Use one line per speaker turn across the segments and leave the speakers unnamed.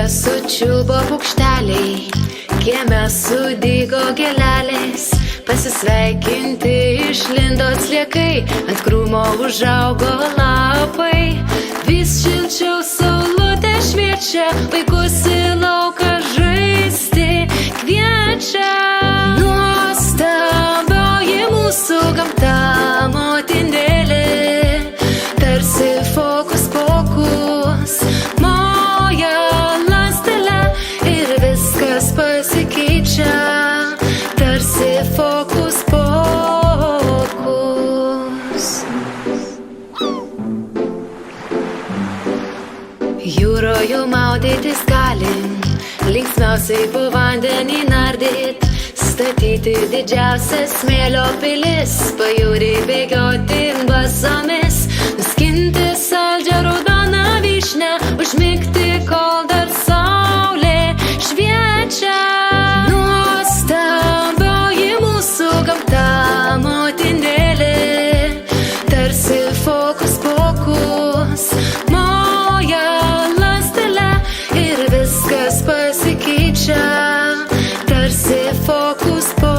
sučiulbo paukšteliai, kieme sudygo gėlelės, pasisveikinti išlindo sliekai, ant krūmo užaugo lapai. Vis šilčiau saulutė šviečia, vaikus į lauką žaisti kviečia. Nuostabioji mūsų gamta, motinėlė, tarsi fokus pokus, moja ląstele ir viskas pasikeičia, tarsi fokus pokus. Jūroje maudytis galim, linksmiausiai po vandenį nardyt, statyti didžiausias smėlio pilis, pajūrį bėgioti basomis, nuskinti saldžią raudoną vyšnę, užmigti, kol dar saulė šviečia. Nuostabioji mūsų gamta, motinėlė, tarsi fokus pokus, moja ląstele ir viskas pasikeičia, tarsi fokus pokus.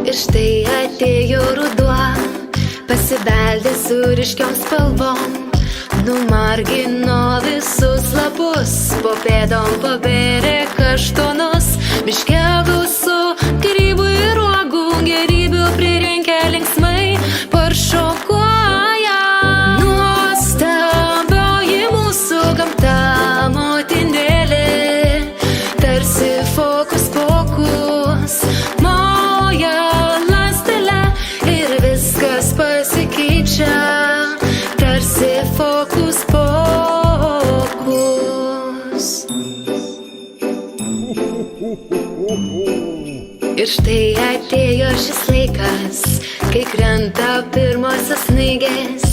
Ir štai atėjo ruduo, pasibeldė su ryškiom spalvom, numargino visus lapus, po pėdom pabėrė kaštonus, miške gausu grybų ir uogų, gėrybių pririnkę linksmai paršokuoja. Nuostabioji mūsų gamta, motinėlė, tarsi fokus pokus, moja ląstele ir viskas pasikeičia, tarsi fokus pokus. Ir štai atėjo šis laikas, kai krenta pirmosios snaigės,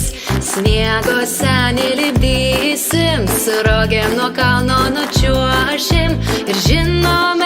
sniego senį lipdysim, su rogėm nuo kalno nučiuošim ir žinome,